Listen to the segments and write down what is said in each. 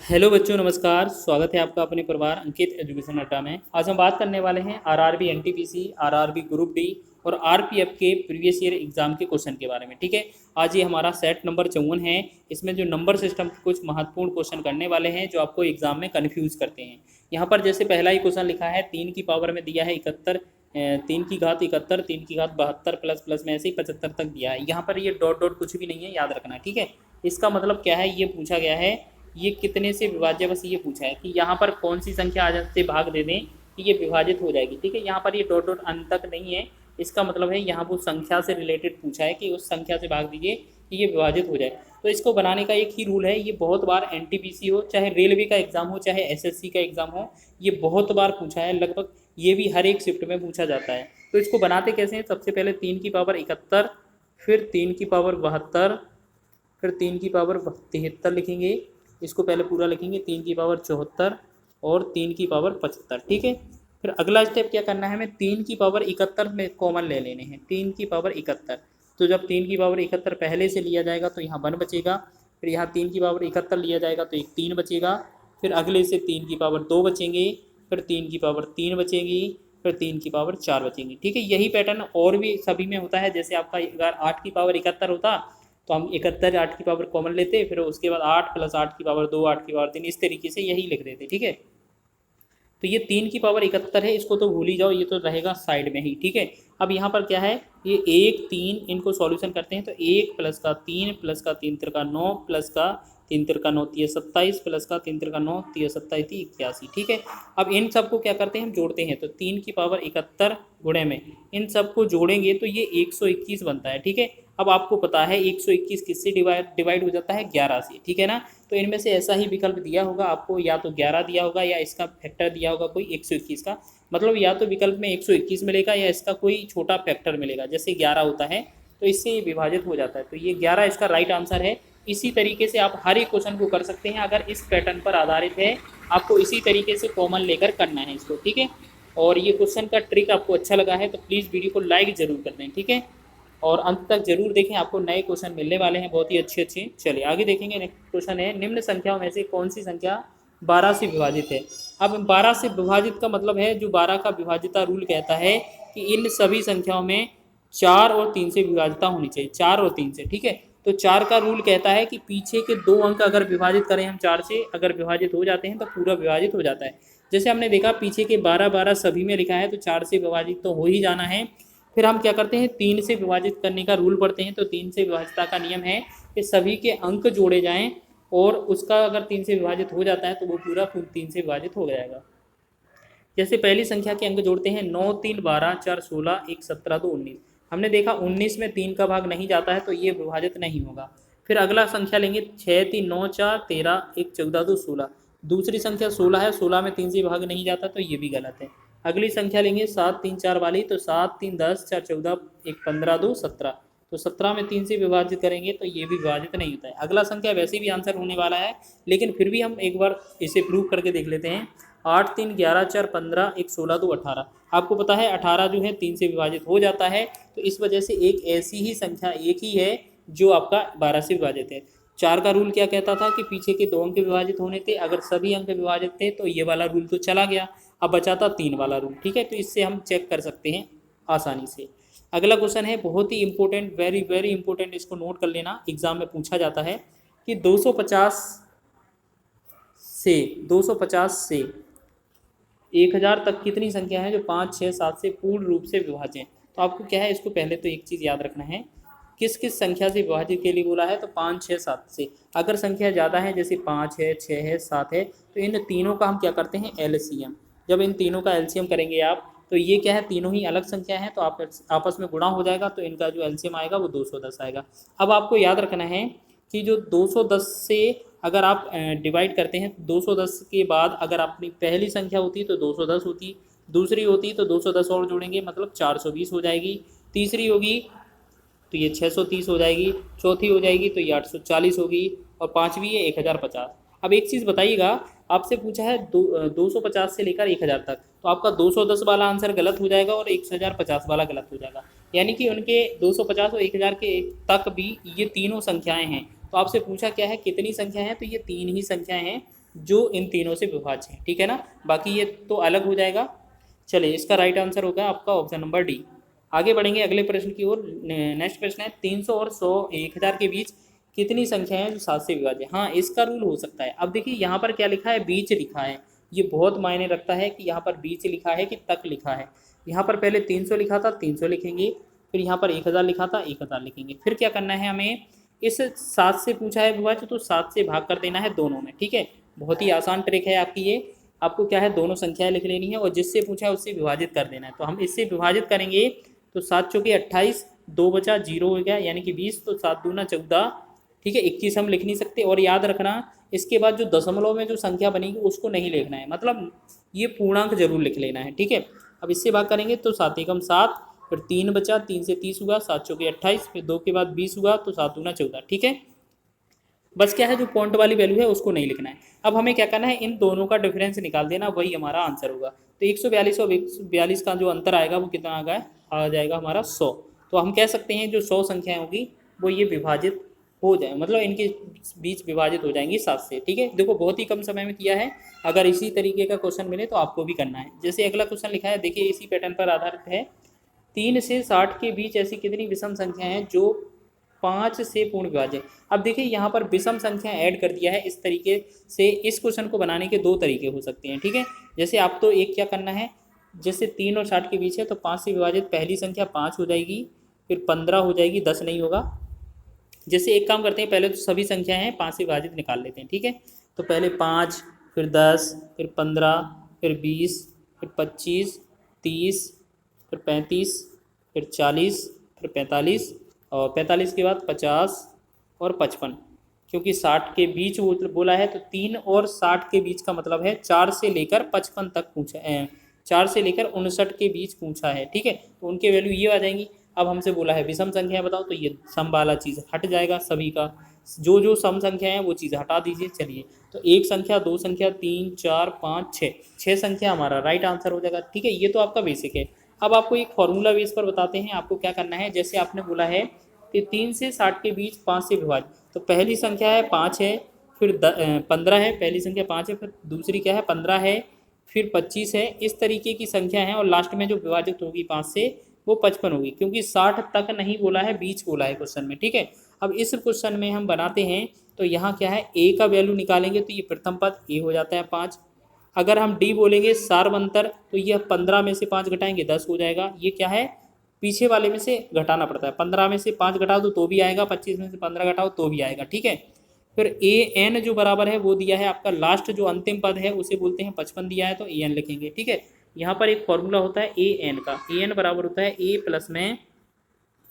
Hello बच्चों, नमस्कार। स्वागत है आपका अपने परिवार अंकित एजुकेशन अड्डा में। आज हम बात करने वाले हैं RRB NTPC, RRB group D और आरपीएफ के प्रीवियस ईयर एग्जाम के क्वेश्चन के बारे में। ठीक है, आज ये हमारा सेट नंबर 54 है। इसमें जो नंबर सिस्टम के कुछ महत्वपूर्ण क्वेश्चन करने वाले हैं जो आपको एग्जाम में कन्फ्यूज करते हैं। यहाँ पर जैसे पहला ही क्वेश्चन लिखा है 3 की पावर में दिया है 71, 3 की घात 71, 3 की घात 72 प्लस प्लस में ऐसे ही 75 तक दिया है। यहाँ पर ये डॉट डॉट कुछ भी नहीं है, याद रखना। ठीक है, इसका मतलब क्या है, ये पूछा गया है ये कितने से विभाज्य, बस ये पूछा है कि यहाँ पर कौन सी संख्या आ से भाग दे दें कि ये विभाजित हो जाएगी। ठीक है, यहाँ पर ये डॉट डॉट अंत तक नहीं है, इसका मतलब है यहाँ वो संख्या से रिलेटेड पूछा है कि उस संख्या से भाग दीजिए कि ये विभाजित हो जाए। तो इसको बनाने का एक ही रूल है, ये बहुत बार एनटीपीसी हो, चाहे रेलवे का एग्जाम हो, चाहे एसएससी का एग्जाम हो, ये बहुत बार पूछा है, लगभग ये भी हर एक शिफ्ट में पूछा जाता है। तो इसको बनाते कैसे हैं, सबसे पहले 3 की पावर 71, फिर 3 की पावर 72, फिर 3 की पावर 73 लिखेंगे। इसको पहले पूरा लिखेंगे, 3 की पावर 74 और 3 की पावर 75। ठीक है, फिर अगला स्टेप क्या करना है, हमें 3 की पावर 71 में कॉमन ले लेने हैं। 3 की पावर 71, तो जब 3 की पावर 71 पहले से लिया जाएगा तो यहाँ 1 बचेगा, फिर यहाँ 3 की पावर 71 लिया जाएगा तो एक 3 बचेगा, फिर अगले से 3 की पावर 2 बचेंगे, फिर 3 की पावर 3 बचेगी, फिर 3 की पावर 4 बचेंगी। ठीक है, यही पैटर्न और भी सभी में होता है। जैसे आपका अगर 8 की पावर 71 होता तो हम 71 8 की पावर कॉमन लेते, फिर उसके बाद 8 प्लस 8 की पावर 2, 8 की पावर 3, इस तरीके से यही लिख देते। ठीक है, तो ये 3 की पावर 71 है, इसको तो भूल ही जाओ, ये तो रहेगा साइड में ही। ठीक है, अब यहाँ पर क्या है, ये 1 3, इनको सॉल्यूशन करते हैं तो 1 प्लस का 3 प्लस का 3 तिरका 9 प्लस का 3 तिरका 9 तिया 27 प्लस का 3 तिरका 9 तिया 27 81। ठीक है, अब इन सबको क्या करते हैं, हम जोड़ते हैं। तो 3 की पावर 71 गुणे में इन सबको जोड़ेंगे तो ये 121 बनता है। ठीक है, अब आपको पता है 121 किससे डिवाइड हो जाता है, 11 से। ठीक है ना, तो इनमें से ऐसा ही विकल्प दिया होगा आपको, या तो 11 दिया होगा या इसका फैक्टर दिया होगा कोई 121 का। मतलब या तो विकल्प में 121 मिलेगा या इसका कोई छोटा फैक्टर मिलेगा। जैसे 11 होता है तो इससे ये विभाजित हो जाता है, तो ये 11 इसका राइट आंसर है। इसी तरीके से आप हर एक क्वेश्चन को कर सकते हैं, अगर इस पैटर्न पर आधारित है, आपको इसी तरीके से कॉमन लेकर करना है इसको। ठीक है, और ये क्वेश्चन का ट्रिक आपको अच्छा लगा है तो प्लीज़ वीडियो को लाइक जरूर कर दें। ठीक है, और अंत तक जरूर देखें, आपको नए क्वेश्चन मिलने वाले हैं बहुत ही अच्छे अच्छे। चलिए आगे देखेंगे। नेक्स्ट क्वेश्चन है, निम्न संख्याओं में से कौन सी संख्या 12 से विभाजित है। अब 12 से विभाजित का मतलब है, जो 12 का विभाजिता रूल कहता है कि इन सभी संख्याओं में 4 और 3 से विभाजिता होनी चाहिए, 4 और 3 से। ठीक है, तो 4 का रूल कहता है कि पीछे के 2 अंक अगर विभाजित करें हम 4 से, अगर विभाजित हो जाते हैं तो पूरा विभाजित हो जाता है। जैसे हमने देखा पीछे के 12 12 सभी में लिखा है तो 4 से विभाजित तो हो ही जाना है। फिर हम क्या करते हैं, 3 से विभाजित करने का रूल पढ़ते हैं। तो 3 से विभाजिता का नियम है कि सभी के अंक जोड़े जाएं और उसका अगर 3 से विभाजित हो जाता है तो वो पूरा 3 से विभाजित हो जाएगा। जैसे पहली संख्या के अंक जोड़ते हैं, 9 3 12 4 16 1 17 2 19। हमने देखा 19 में 3 का भाग नहीं जाता है तो ये विभाजित नहीं होगा। फिर अगला संख्या लेंगे, 6 3 9 4 13 1 14 2 16। दूसरी संख्या 16 है, 16 में 3 से भाग नहीं जाता तो ये भी गलत है। अगली संख्या लेंगे 7 3 4 वाली, तो 7 3 10 4 14 1 15 2 17। तो 17 में 3 से विभाजित करेंगे तो ये भी विभाजित नहीं होता है। अगला संख्या वैसे भी आंसर होने वाला है, लेकिन फिर भी हम एक बार इसे प्रूव करके देख लेते हैं। 8 3 11 4 15 1 16 2 18। आपको पता है 18 जो है 3 से विभाजित हो जाता है, तो इस वजह से एक ऐसी ही संख्या एक ही है जो आपका 12 से विभाजित है। 4 का रूल क्या कहता था कि पीछे के 2 अंक विभाजित होने थे, अगर सभी अंक विभाजित थे तो ये वाला रूल तो चला गया, अब बचा था 3 वाला रूल। ठीक है, तो इससे हम चेक कर सकते हैं आसानी से। अगला क्वेश्चन है बहुत ही इंपॉर्टेंट, वेरी वेरी इंपॉर्टेंट, इसको नोट कर लेना, एग्जाम में पूछा जाता है कि 250 से 1000 तक कितनी संख्या है जो 5 6 7 से पूर्ण रूप से विभाज्य हैं। तो आपको क्या है, इसको पहले तो एक चीज़ याद रखना है, किस किस संख्या से विभाजित के लिए बोला है, तो 5 6 7 से। अगर संख्या ज़्यादा है, जैसे 5 है 6 है 7 है, तो इन तीनों का हम क्या करते हैं, एलसीएम। जब इन तीनों का एलसीएम करेंगे आप, तो ये क्या है, तीनों ही अलग संख्या है तो आप आपस में गुणा हो जाएगा, तो इनका जो एलसीएम आएगा वो 210 आएगा। अब आपको याद रखना है कि जो 210 से अगर आप डिवाइड करते हैं, 210 के बाद अगर अपनी पहली संख्या होती तो 210 होती, दूसरी होती तो 210 और जोड़ेंगे मतलब 420 हो जाएगी, तीसरी होगी तो ये 630 हो जाएगी, चौथी हो जाएगी तो ये 840 होगी, और पाँचवीं है 1050। अब एक चीज़ बताइएगा, आपसे पूछा है 250 से लेकर 1000 तक, तो आपका 210 वाला आंसर गलत हो जाएगा और 1050 वाला गलत हो जाएगा। यानी कि उनके 250 और 1000 के तक भी ये तीनों संख्याएं हैं। तो आपसे पूछा क्या है, कितनी संख्या है, तो ये 3 ही संख्याएं हैं जो इन तीनों से विभाज्य है, ठीक है ना। बाकी ये तो अलग हो जाएगा। चलिए, इसका राइट आंसर होगा आपका ऑप्शन नंबर डी। आगे बढ़ेंगे अगले प्रश्न की ओर। नेक्स्ट प्रश्न है 300 और 100 1000 के बीच कितनी संख्या है जो 7 से विभाज्य है। हाँ, इसका रूल हो सकता है। अब देखिए यहाँ पर क्या लिखा है, बीच लिखा है। ये बहुत मायने रखता है कि यहाँ पर बीच लिखा है कि तक लिखा है। यहाँ पर पहले 300 लिखा था, 300 लिखेंगे। फिर यहाँ पर 1000 लिखा था, 1000 लिखेंगे। फिर क्या करना है हमें, इस 7 से पूछा है विभाज्य तो 7 से भाग कर देना है दोनों में, ठीक है। बहुत ही आसान ट्रिक है आपकी ये। आपको क्या है, दोनों संख्याएं लिख लेनी है और जिससे पूछा है उससे विभाजित कर देना है। तो हम इससे विभाजित करेंगे तो 7 चौके 28, 2 बचा 0 हो गया यानी कि 20, तो 7 दूना 14, ठीक है। 21 हम लिख नहीं सकते। और याद रखना, इसके बाद जो दशमलव में जो संख्या बनेगी उसको नहीं लिखना है, मतलब ये पूर्णांक जरूर लिख लेना है, ठीक है। अब इससे भाग करेंगे तो 7 एकम 7, फिर 3 बचा, 3 से 30 हुआ, 7 चौके 28, फिर 2 के बाद 20 हुआ, तो 7 दूना 14, ठीक है। बस क्या है, जो पॉइंट वाली वैल्यू है उसको नहीं लिखना है। अब हमें क्या करना है, इन दोनों का डिफरेंस निकाल देना, वही हमारा आंसर होगा। तो 142 और 142 का जो अंतर आएगा वो कितना आ जाएगा हमारा 100। तो हम कह सकते हैं जो 100 संख्याएं होगी वो ये विभाजित हो जाए, मतलब इनके बीच विभाजित हो जाएंगी 7 से, ठीक है। देखो बहुत ही कम समय में किया है। अगर इसी तरीके का क्वेश्चन मिले तो आपको भी करना है। जैसे अगला क्वेश्चन लिखा है, देखिए इसी पैटर्न पर आधारित है। 3 से 60 के बीच ऐसी कितनी विषम संख्याएं हैं जो 5 से पूर्ण विभाज्य। अब देखिए यहाँ पर विषम संख्या ऐड कर दिया है। इस तरीके से इस क्वेश्चन को बनाने के 2 तरीके हो सकते हैं, ठीक है। जैसे आप तो एक क्या करना है, जैसे 3 और 60 के बीच है तो 5 से विभाजित पहली संख्या 5 हो जाएगी, फिर 15 हो जाएगी, 10 नहीं होगा। जैसे एक काम करते हैं, पहले तो सभी संख्याएं हैं 5 से विभाजित निकाल लेते हैं, ठीक है। तो पहले 5, फिर 10, फिर 15, फिर 20, फिर 25, 30, फिर 35, फिर 40, फिर 45, और 45 के बाद 50 और 55, क्योंकि 60 के बीच वो बोला है तो 3 और 60 के बीच का मतलब है 4 से लेकर 55 तक पूछा है, 4 से लेकर 59 के बीच पूछा है, ठीक है। तो उनके वैल्यू ये आ जाएंगी। अब हमसे बोला है विषम संख्या बताओ, तो ये सम वाला चीज़ हट जाएगा सभी का। जो जो सम संख्या है वो चीज़ हटा दीजिए। चलिए, तो 1 संख्या, 2 संख्या, 3, 4, 5, 6, 6 संख्या हमारा राइट आंसर हो जाएगा, ठीक है। ये तो आपका बेसिक है। अब आपको एक फॉर्मूला बेस पर बताते हैं आपको क्या करना है। जैसे आपने बोला है कि 3 से 60 के बीच 5 से विभाजित, तो पहली संख्या है 5 है, फिर 15 है, पहली संख्या 5 है, फिर दूसरी क्या है 15 है, फिर 25 है। इस तरीके की संख्या है और लास्ट में जो विभाजित होगी 5 से वो 55 होगी, क्योंकि 60 तक नहीं बोला है, बीच बोला है क्वेश्चन में, ठीक है। अब इस क्वेश्चन में हम बनाते हैं तो यहाँ क्या है, ए का वैल्यू निकालेंगे तो ये प्रथम पद ए हो जाता है 5। अगर हम डी बोलेंगे सार्वंतर तो ये 15 में से 5 घटाएंगे 10 हो जाएगा। ये क्या है, पीछे वाले में से घटाना पड़ता है। 15 में से 5 घटाओ तो भी आएगा, 25 में से 15 घटाओ तो भी आएगा, ठीक है। फिर ए एन जो बराबर है वो दिया है आपका, लास्ट जो अंतिम पद है उसे बोलते हैं 55 दिया है तो ए एन लिखेंगे, ठीक है। यहाँ पर एक फॉर्मूला होता है ए एन का, ए एन बराबर होता है ए प्लस में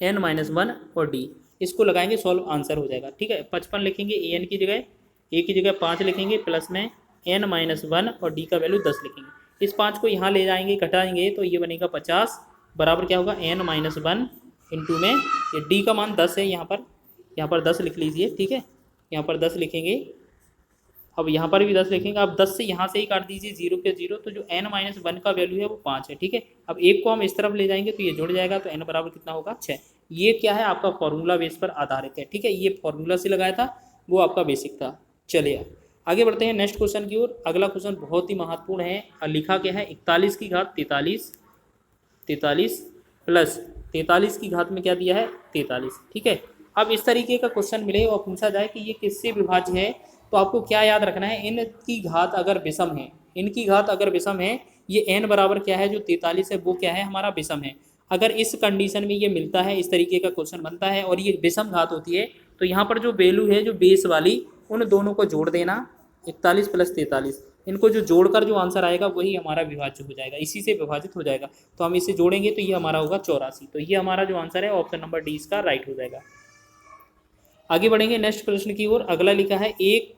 एन माइनस 1 और डी। इसको लगाएंगे, सॉल्व आंसर हो जाएगा, ठीक है। 55 लिखेंगे ए एन की जगह, ए की जगह 5 लिखेंगे, प्लस में एन माइनस 1 और डी का वैल्यू 10 लिखेंगे। इस 5 को यहाँ ले जाएंगे, घटाएंगे तो ये बनेगा 50 बराबर क्या होगा एन माइनस 1 इंटू में ये डी का मान 10 है, यहाँ पर 10 लिख लीजिए, ठीक है। यहाँ पर 10 लिखेंगे, अब यहाँ पर भी 10 लिखेंगे। अब 10 से यहाँ से ही काट दीजिए 0 के 0, तो जो n माइनस 1 का वैल्यू है वो 5 है, ठीक है। अब एक को हम इस तरफ ले जाएंगे तो ये जुड़ जाएगा, तो n बराबर कितना होगा 6। ये क्या है, आपका फॉर्मूला बेस पर आधारित है, ठीक है। ये फॉर्मूला से लगाया था, वो आपका बेसिक था। चलिए आगे बढ़ते हैं नेक्स्ट क्वेश्चन की ओर। अगला क्वेश्चन बहुत ही महत्वपूर्ण है और लिखा क्या है, 41 की घात 43 प्लस 43 की घात में क्या दिया है 43, ठीक है। अब इस तरीके का क्वेश्चन मिले और पूछा जाए कि ये किससे विभाज्य है, तो आपको क्या याद रखना है, इनकी घात अगर विषम है, इनकी घात अगर विषम है, ये n बराबर क्या है जो 43 है वो क्या है हमारा विषम है। अगर इस कंडीशन में ये मिलता है, इस तरीके का क्वेश्चन बनता है और ये विषम घात होती है, तो यहाँ पर जो वैल्यू है जो बेस वाली उन दोनों को जोड़ देना, 41 प्लस 43, इनको जो जोड़कर जो आंसर आएगा वही हमारा विभाज्य हो जाएगा, इसी से विभाजित हो जाएगा। तो हम इसे जोड़ेंगे तो ये हमारा होगा 84। तो ये हमारा जो आंसर है ऑप्शन नंबर डी इसका राइट हो जाएगा। आगे बढ़ेंगे नेक्स्ट प्रश्न की ओर। अगला लिखा है 1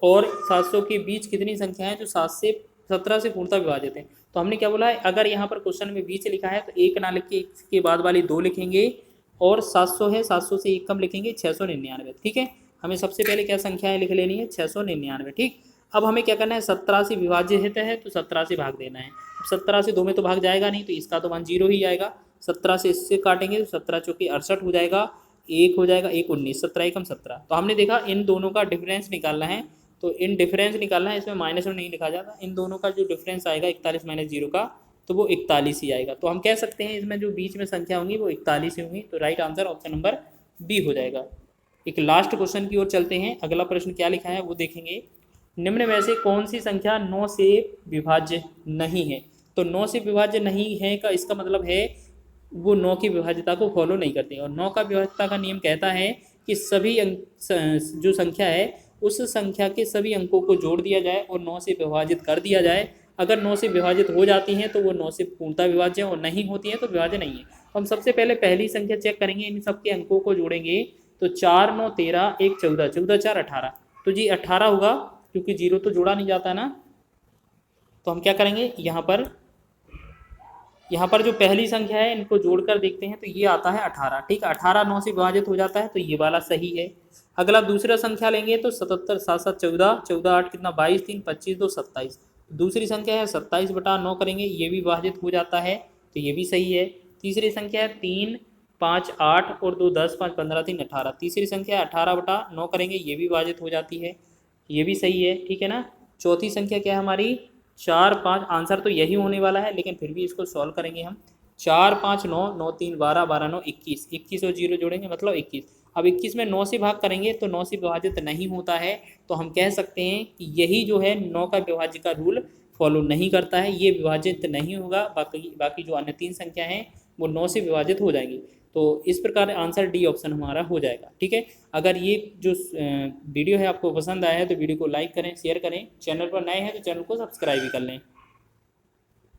और 700 के बीच कितनी संख्या है जो 17 से पूर्णतः विभाजित है। तो हमने क्या बोला है, अगर यहाँ पर क्वेश्चन में बीच लिखा है तो 1 ना लिख के इसके बाद वाली 2 लिखेंगे, और 700 है 700 से 1 कम लिखेंगे 699, ठीक है। हमें सबसे पहले क्या संख्याएं लिख लेनी है 699, ठीक। अब हमें क्या करना है, 17 से विभाजित है तो 17 से भाग देना है। 17 से 2 में तो भाग जाएगा नहीं, तो इसका तो मान 0 ही आएगा। 17 से इससे काटेंगे तो 17 चौके 68 हो जाएगा, 1 हो जाएगा, 1 19, 17 एकम 17। तो हमने देखा इन दोनों का डिफरेंस निकालना है, तो इन डिफरेंस निकालना है, इसमें माइनस में नहीं लिखा जाता, इन दोनों का जो डिफरेंस आएगा 41 माइनस 0 का, तो वो 41 ही आएगा। तो हम कह सकते हैं इसमें जो बीच में संख्या होंगी वो 41 ही होंगी। तो right answer option number B हो जाएगा। एक लास्ट क्वेश्चन की ओर चलते हैं। अगला प्रश्न क्या लिखा है वो देखेंगे। निम्न में से कौन सी संख्या 9 से विभाज्य नहीं है? तो 9 से विभाज्य नहीं है का इसका मतलब है वो 9 की विभाज्यता को फॉलो नहीं करते। और 9 का विभाज्यता का नियम कहता है कि सभी जो संख्या है उस संख्या के सभी अंकों को जोड़ दिया जाए और 9 से विभाजित कर दिया जाए। अगर 9 से विभाजित हो जाती हैं तो वो 9 से पूर्णतः विभाज्य, और नहीं होती हैं तो विभाज्य नहीं है। हम सबसे पहले पहली संख्या चेक करेंगे, इन सबके अंकों को जोड़ेंगे तो 4 9 13 1 14, 14 4 18, तो जी 18 होगा, क्योंकि 0 तो जोड़ा नहीं जाता ना। तो हम क्या करेंगे, यहाँ पर जो पहली संख्या है इनको जोड़कर देखते हैं तो ये आता है 18। ठीक है, 18 9 से विभाजित हो जाता है तो ये वाला सही है। अगला दूसरा संख्या लेंगे तो 77 7 7 14, 14 8 कितना 22, 3 25 2 27। दूसरी संख्या है 27 बटा 9 करेंगे, ये भी विभाजित हो जाता है तो ये भी सही है। तीसरी संख्या है 3 5 8 और 2 10, 5 15 3 18। तीसरी संख्या है 18 बटा 9 करेंगे, ये भी विभाजित हो जाती है, ये भी सही है। ठीक है ना। चौथी संख्या क्या है हमारी 4 5, आंसर तो यही होने वाला है लेकिन फिर भी इसको सॉल्व करेंगे हम। 4 5 9 9 3 12 12 9 21, 21 और 0 जोड़ेंगे मतलब 21। अब 21 में 9 से भाग करेंगे तो 9 से विभाजित नहीं होता है, तो हम कह सकते हैं कि यही जो है 9 का विभाज्य का रूल फॉलो नहीं करता है, ये विभाजित नहीं होगा। बाकी जो अन्य 3 संख्या हैं वो 9 से विभाजित हो जाएंगी। तो इस प्रकार आंसर डी ऑप्शन हमारा हो जाएगा। ठीक है, अगर ये जो वीडियो है आपको पसंद आया है तो वीडियो को लाइक करें, शेयर करें, चैनल पर नए हैं तो चैनल को सब्सक्राइब भी कर लें।